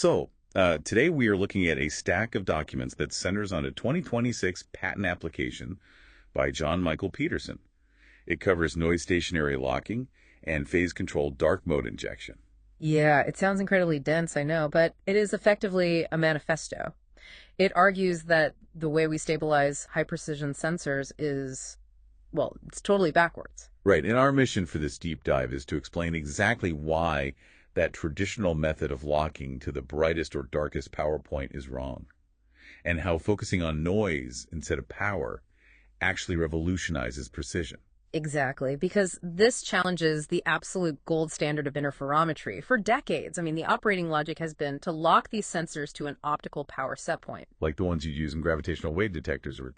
Today we are looking at a stack of documents that centers on a 2026 patent application by John Michael Peterson. It covers noise stationary locking and phase-controlled dark mode injection. Yeah, it sounds incredibly dense, I know, but it is effectively a manifesto. It argues that the way we stabilize high-precision sensors is, well, it's totally backwards. Right, and our mission for this deep dive is to explain exactly why that traditional method of locking to the brightest or darkest power point is wrong, and how focusing on noise instead of power actually revolutionizes precision. Exactly, because this challenges the absolute gold standard of interferometry. For decades, the operating logic has been to lock these sensors to an optical power set point. Like the ones you use in gravitational wave detectors or,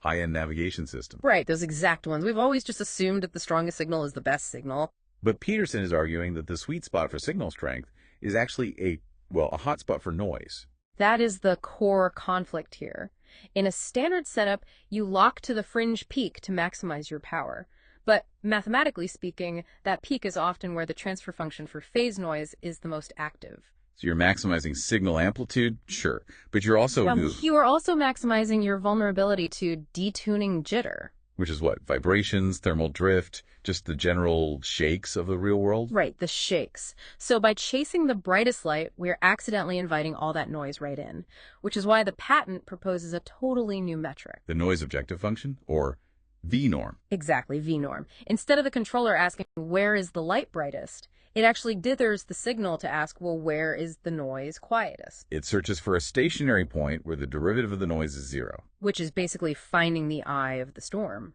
high-end navigation systems. Right, those exact ones. We've always just assumed that the strongest signal is the best signal. But Peterson is arguing that the sweet spot for signal strength is actually a hot spot for noise. That is the core conflict here. In a standard setup, you lock to the fringe peak to maximize your power. But mathematically speaking, that peak is often where the transfer function for phase noise is the most active. So you're maximizing signal amplitude, sure, but you're also you are also maximizing your vulnerability to detuning jitter. Which is what? Vibrations, thermal drift, just the general shakes of the real world? Right, the shakes. So by chasing the brightest light, we're accidentally inviting all that noise right in, which is why the patent proposes a totally new metric. The noise objective function, or V-norm. Exactly, V-norm. Instead of the controller asking, where is the light brightest, it actually dithers the signal to ask, well, where is the noise quietest? It searches for a stationary point where the derivative of the noise is zero. Which is basically finding the eye of the storm.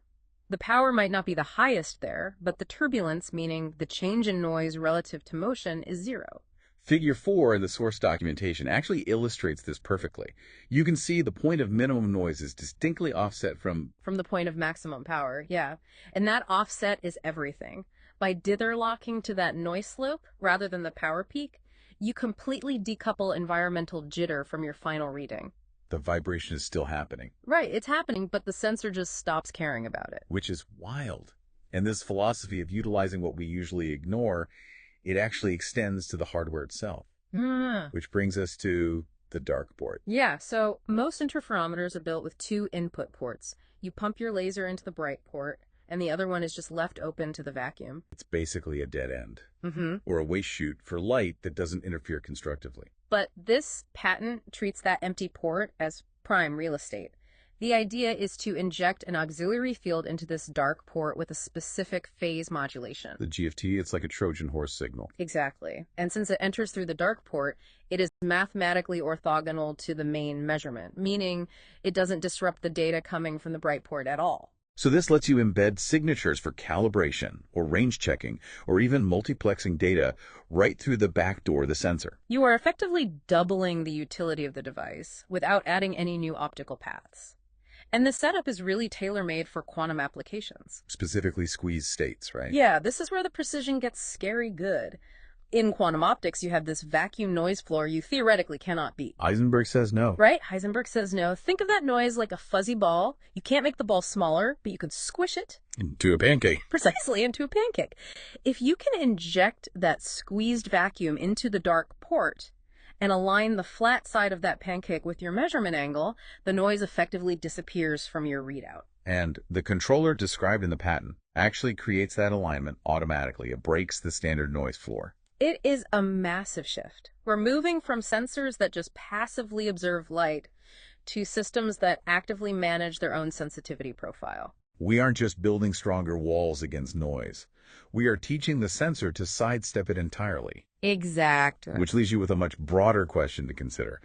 The power might not be the highest there, but the turbulence, meaning the change in noise relative to motion, is zero. Figure 4 in the source documentation actually illustrates this perfectly. You can see the point of minimum noise is distinctly offset from the point of maximum power, yeah. And that offset is everything. By dither locking to that noise slope rather than the power peak, you completely decouple environmental jitter from your final reading. The vibration is still happening. Right, it's happening, but the sensor just stops caring about it. Which is wild. And this philosophy of utilizing what we usually ignore, it actually extends to the hardware itself. Which brings us to the dark port. Yeah, so most interferometers are built with two input ports. You pump your laser into the bright port, and the other one is just left open to the vacuum. It's basically a dead end, or a waste chute for light that doesn't interfere constructively. But this patent treats that empty port as prime real estate. The idea is to inject an auxiliary field into this dark port with a specific phase modulation. The GFT, it's like a Trojan horse signal. Exactly. And since it enters through the dark port, it is mathematically orthogonal to the main measurement, meaning it doesn't disrupt the data coming from the bright port at all. So this lets you embed signatures for calibration, or range checking, or even multiplexing data right through the back door of the sensor. You are effectively doubling the utility of the device without adding any new optical paths. And the setup is really tailor-made for quantum applications. Specifically squeezed states, right? Yeah, this is where the precision gets scary good. In quantum optics, you have this vacuum noise floor you theoretically cannot beat. Heisenberg says no. Right? Heisenberg says no. Think of that noise like a fuzzy ball. You can't make the ball smaller, but you can squish it into a pancake. Precisely, into a pancake. If you can inject that squeezed vacuum into the dark port and align the flat side of that pancake with your measurement angle, the noise effectively disappears from your readout. And the controller described in the patent actually creates that alignment automatically. It breaks the standard noise floor. It is a massive shift. We're moving from sensors that just passively observe light to systems that actively manage their own sensitivity profile. We aren't just building stronger walls against noise. We are teaching the sensor to sidestep it entirely. Exactly. Which leaves you with a much broader question to consider.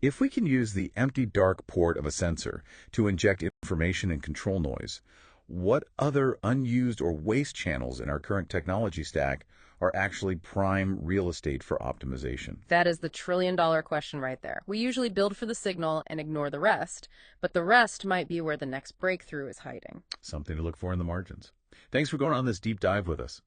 If we can use the empty dark port of a sensor to inject information and control noise, what other unused or waste channels in our current technology stack are actually prime real estate for optimization? That is the trillion-dollar question right there. We usually build for the signal and ignore the rest, but the rest might be where the next breakthrough is hiding. Something to look for in the margins. Thanks for going on this deep dive with us.